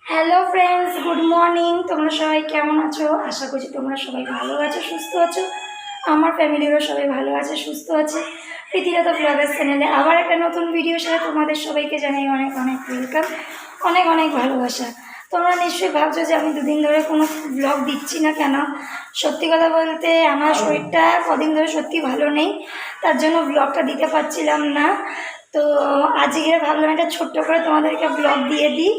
Hello friends, good morning. তোমরা সবাই কেমন আছো? আশা করছি তোমরা সবাই ভালো আছো, সুস্থ আছো। আমার ফ্যামিলিরও সবাই ভালো আছে, সুস্থ আছে। প্রীতিলতা ব্লগার্স চ্যানেলে আবার একটা নতুন ভিডিওর সাথে তোমাদের সবাইকে জানাই অনেক অনেক ওয়েলকাম, অনেক অনেক ভালোবাসা। তোমরা নিশ্চয়ই ভাবছো যে আমি দুদিন ধরে কোনো ব্লগ দিচ্ছি না কেন। সত্যি কথা বলতে আমার শরীরটা কদিন ধরে সত্যি ভালো নেই, তার জন্য ব্লগটা দিতে পারছিলাম না। তো আজকে ভাবলাম একটা ছোট্ট করে তোমাদেরকে ব্লগ দিয়ে দিই।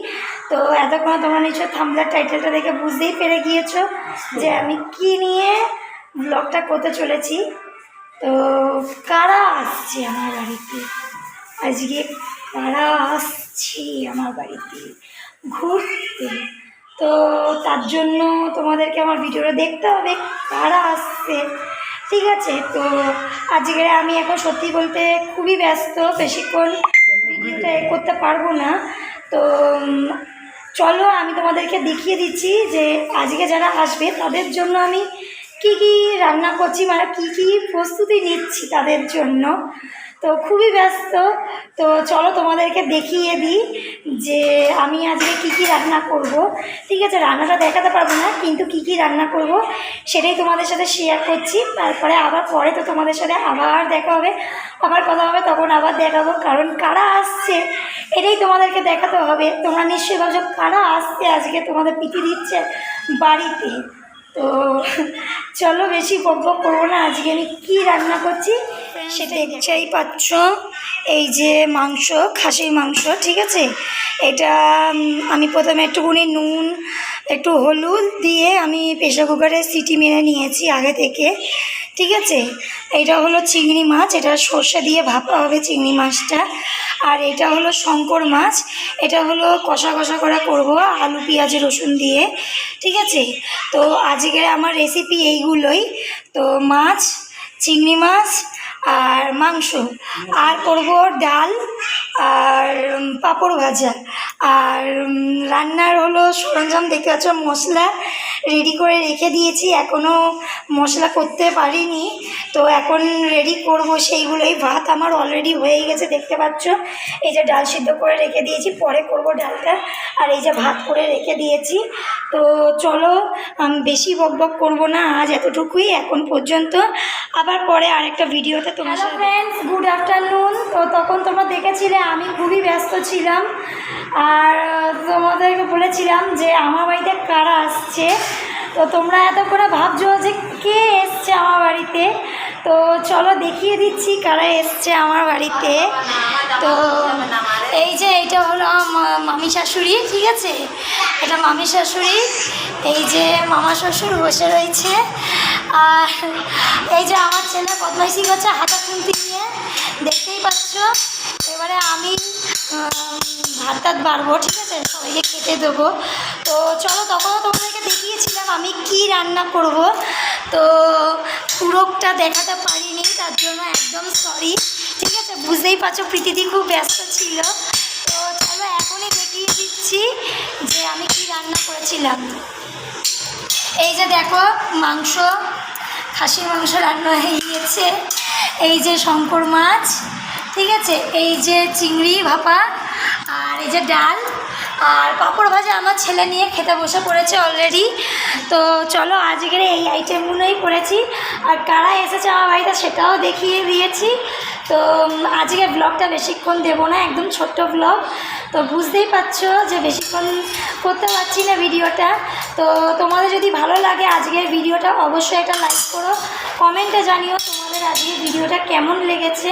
তো এতক্ষণ তোমরা নিশ্চয় থাম্বনেল টাইটেলটা দেখে বুঝতেই পেরে গিয়েছো যে আমি কি নিয়ে ব্লগটা করতে চলেছি। তো কারা আসছে আমার বাড়িতে আজকে, কারা আসছি আমার বাড়িতে ঘুরতে, তো তার জন্য তোমাদেরকে আমার ভিডিওটা দেখতে হবে কারা আসছে, ঠিক আছে? তো আজকে আমি এখন সত্যি বলতে খুবই ব্যস্ত, বেশিক্ষণ ভিডিওটা করতে পারবো না। তো চলো আমি তোমাদেরকে দেখিয়ে দিচ্ছি যে আজকে যারা আসবে তাদের জন্য আমি কি কি রান্না করছি, মানে কি কি প্রস্তুতি নিচ্ছি তাদের জন্য। তো খুবই ব্যস্ত, তো চলো তোমাদেরকে দেখিয়ে দিই যে আমি আজকে কি কি রান্না করব। ঠিক আছে, রান্নাটা দেখাতে পারবো না, কিন্তু কি কি রান্না করব সেটাই তোমাদের সাথে শেয়ার করছি। তারপরে আবার পরে তো তোমাদের সাথে আবার দেখা হবে, আবার কথা হবে, তখন আবার দেখাবো। কারণ কারা আসছে এটাই তোমাদেরকে দেখাতে হবে। তোমরা নিশ্চয়ই ভাবছো কারা আসছে আজকে তোমাদের প্রীতি দিচ্ছে বাড়িতে। তো চলো বেশি বক বক করবো না, আজকে আমি কী রান্না করছি সেটা দেখতেই পাচ্ছ। এই যে মাংস, খাসির মাংস, ঠিক আছে? এটা আমি প্রথমে একটুখানি নুন, একটু হলুদ দিয়ে আমি প্রেসার কুকারে সিটি মেরে নিয়েছি আগে থেকে, ঠিক আছে? এটা হলো চিংড়ি মাছ, এটা সর্ষে দিয়ে ভাপা হবে চিংড়ি মাছটা। আর এটা হলো শঙ্কর মাছ, এটা হলো কষা কষা করে করব আলু পেঁয়াজ রসুন দিয়ে, ঠিক আছে? তো আজকে আমার রেসিপি এইগুলোই। তো মাছ, চিংড়ি মাছ আর মাংস, আর করব ডাল আর পাঁপড় ভাজা। আর রান্নার হলো সরঞ্জাম দেখতে পাচ্ছ, মশলা রেডি করে রেখে দিয়েছি, এখনও মশলা করতে পারিনি, তো এখন রেডি করব সেইগুলোই। ভাত আমার অলরেডি হয়ে গেছে দেখতে পাচ্ছ, এই যে ডাল সিদ্ধ করে রেখে দিয়েছি, পরে করব ডালটা। আর এই যে ভাত করে রেখে দিয়েছি। তো চলো আমি বেশি বক বক করবো না, আজ এতটুকুই এখন পর্যন্ত। আবার পরে আরেকটা ভিডিওতে তোমার সাথে। Friends, good afternoon. তো তখন তোমরা দেখেছিলে আমি খুবই ব্যস্ত ছিলাম, আর তোমাদেরকে বলেছিলাম যে আমার বাড়িতে কারা আসছে। তো তোমরা এত করে ভাবছো যে কে এসছে আমার বাড়িতে, তো চলো দেখিয়ে দিচ্ছি কারা এসছে আমার বাড়িতে। তো এই যে এইটা হলো মামি শাশুড়ি, ঠিক আছে? এটা মামি শাশুড়ি, এই যে মামা শ্বশুর বসে রয়েছে, আর এই যে আমার ছেলে বদমাইশি করছে হাতা খুন্তি নিয়ে, দেখতেই পাচ্ছ। এবারে আমি ভাত টাত বাড়বো, ঠিক আছে? সবাইকে খেতে দেবো। তো চলো, তখনও তোমাদেরকে দেখিয়েছিলাম আমি কি রান্না করব, তো পুরোটা দেখাতে পারিনি, তার জন্য একদম সরি, ঠিক আছে? বুঝতেই পারছো প্রীতিদি খুব ব্যস্ত ছিল। তো চলো এখনই দেখিয়ে দিচ্ছি যে আমি কি রান্না করেছিলাম। এই যে দেখো মাংস, খাসির মাংস রান্না হয়ে গিয়েছে, এই যে শঙ্কর মাছ, ঠিক আছে? এই যে চিংড়ি ভাপা, আর এই যে ডাল আর পাঁপড় ভাজা আমার ছেলে নিয়ে খেতে বসে পড়েছে অলরেডি। তো চলো আজকের এই আইটেমগুলোই করেছি, আর কারা এসেছে আমার বাড়িতে সেটাও দেখিয়ে দিয়েছি। তো আজকে ব্লগটা বেশিক্ষণ দেবো না, একদম ছোট্ট ব্লগ। তো বুঝতেই পারছো যে বেশিক্ষণ করতে পারছি না ভিডিওটা। তো তোমাদের যদি ভালো লাগে আজকের ভিডিওটা, অবশ্যই একটা লাইক করো, কমেন্টে জানিও তোমাদের আজকের ভিডিওটা কেমন লেগেছে।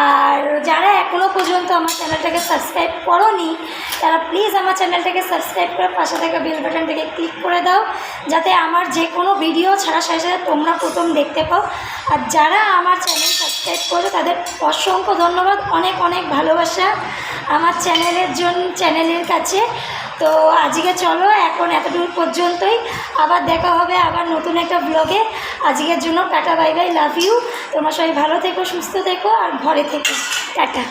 আর যারা এখনও পর্যন্ত আমার চ্যানেলটাকে সাবস্ক্রাইব করোনি, তারা প্লিজ আমার চ্যানেলটাকে সাবস্ক্রাইব করে পাশে থাকা বেল বাটনটাকে ক্লিক করে দাও, যাতে আমার যে কোনো ভিডিও ছাড়া সাথে সাথে তোমরা প্রথম দেখতে পাও। আর যারা আমার চ্যানেল সাবস্ক্রাইব করো তাদের অসংখ্য ধন্যবাদ, অনেক অনেক ভালোবাসা আমার চ্যানেলের কাছে। তো আজকে চলো এখন এতটুকু পর্যন্তই, আবার দেখা হবে আবার নতুন একটা ব্লগে। আজকের জন্য tata, bye bye, love you. তোমরা সবাই ভালো থেকো, সুস্থ থেকো আর ঘরে থেকো, টাটা।